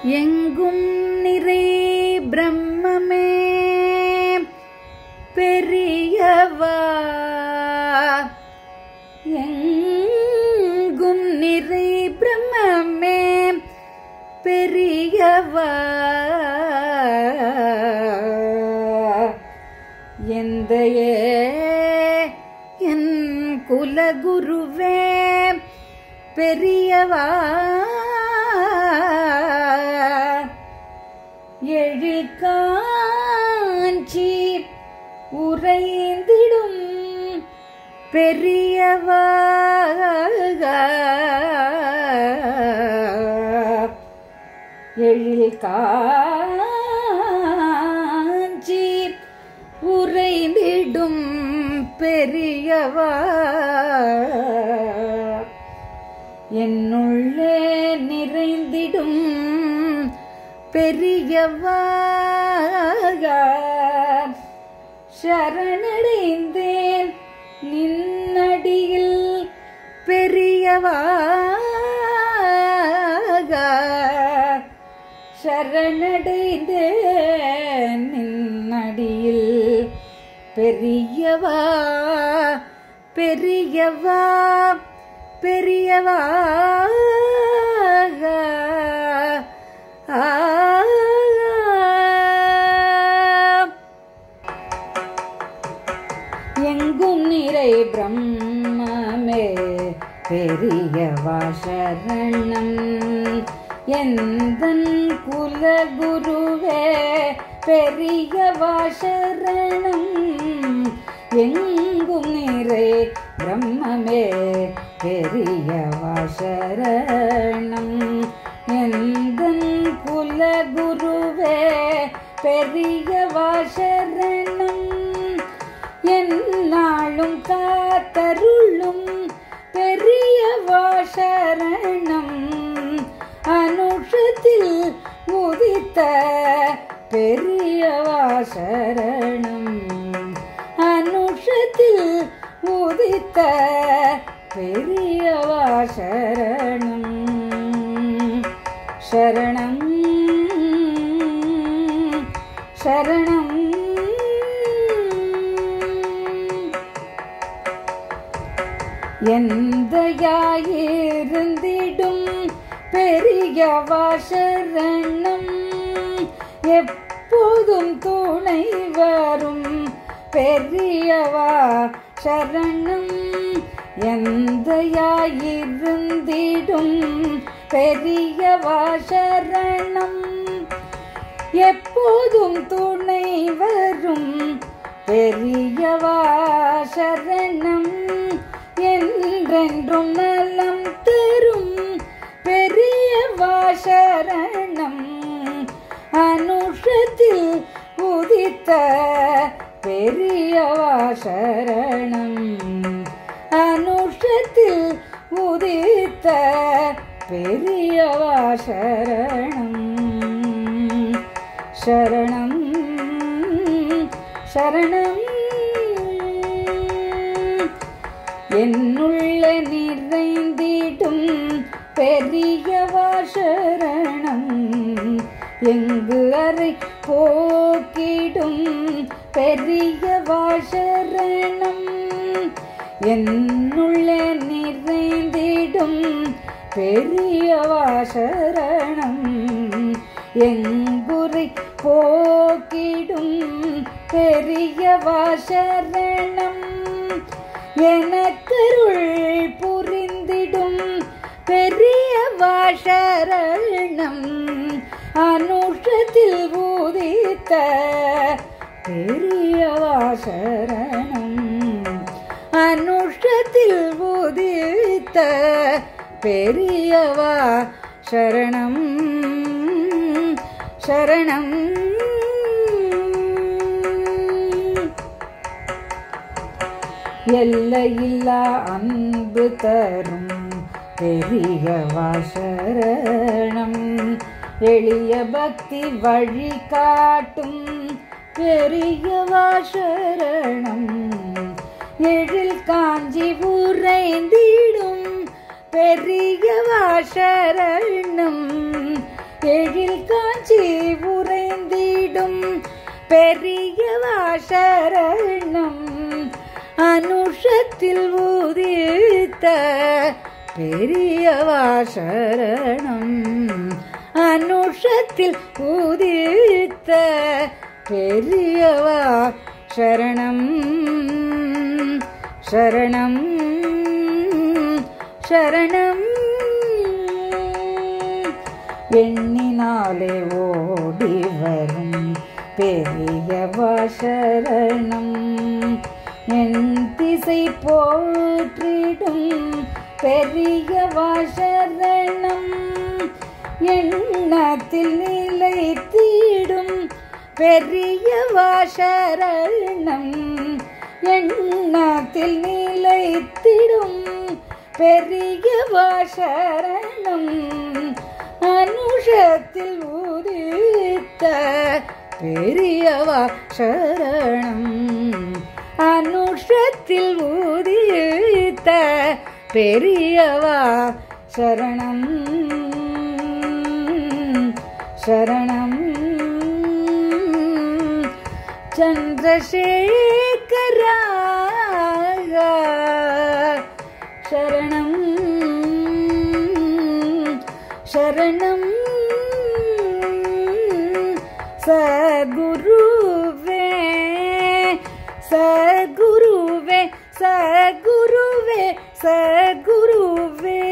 எங்கும் நிறை பிரம்மமே பெரியவா, எங்கும் நிறை பிரம்மமே பெரியவா, எந்தையே என் குலகுருவே பெரியவா, எழில் காஞ்சி உறைந்திடும் பெரியவா, எழில் காஞ்சி உறைந்திடும் பெரியவா, என்னுள்ளே நிறைந்திடும் பெரியவா, சரணடைந்தேன் நின்னடியில் பெரியவா, சரணடைந்தேன் நின்னடியில் பெரியவா, பெரியவா, பெரியவா, எங்கும் நிறை பிரம்மமே பெரியவா சரணம், எந்தன் குலகுருவே பெரியவா சரணம், எங்கும் நிறை பிரம்மமே பெரியவா சரணம், எந்தன் குலகுருவே பெரியவா சரணம், எந்நாளும் காத்தருளும் பெரியவா சரணம், அனுஷத்தில் உதித்த பெரியவா சரணம், அனுஷத்தில் உதித்த பெரியவா சரணம், சரணம் சரணம், எந்தையாயிருந்திடும் பெரியவா சரணம், எப்போதும் துணை வரும் பெரியவா சரணம், எந்தையாயிருந்திடும் பெரியவா சரணம், எப்போதும் துணை வரும் பெரியவா சரணம், என்றென்றும் நலம் தரும் பெரியவா சரணம், அனுஷத்தில் உதித்த பெரியவா சரணம், அனுஷத்தில் உதித்த பெரியவா சரணம், சரணம் சரணம், என்னுள்ள நிறைந்திடும் பெரியவா சரணம், எங்கு அறை போக்கிடும் பெரியவா சரணம், என்னுள்ள நிறைந்திடும் பெரியவா சரணம், எங்குறை போக்கிடும் பெரியவா சரணம், எனக்கருள் புரிந்திடும் பெரியவா சரணம், அனுஷத்தில் உதித்த பெரியவா சரணம், அனுஷத்தில் உதித்த பெரியவா சரணம், சரணம், எல்லையில்லா அன்பு தரும் பெரியவா சரணம், எளிய பக்தி வழி காட்டும் பெரியவா சரணம், எழில் காஞ்சி உறைந்திடும் பெரியவா சரணம், எழில் பெரியவா சரணம் அனுஷத்தில் உதித்த பெரியவா சரணம் அனுஷத்தில் உதித்த பெரியவா சரணம் சரணம் சரணம் எண்ணினாலே ஓடி வரும் பெரியவா சரணம் என் திசை போற்றிடும் பெரியவா சரணம் எண்ணத்தில் நிலைத்திடும் பெரியவா சரணம் எண்ணத்தில் நிலைத்திடும் பெரியவா சரணம் அனுஷத்தில் உதித்த பெரியவா சரணம் அனுஷத்தில் உதித்த பெரியவா சரணம் சரணம் சந்திரசேகரா சரணம் சரணம் சகுருவே சகுருவே சகுருவே சகுருவே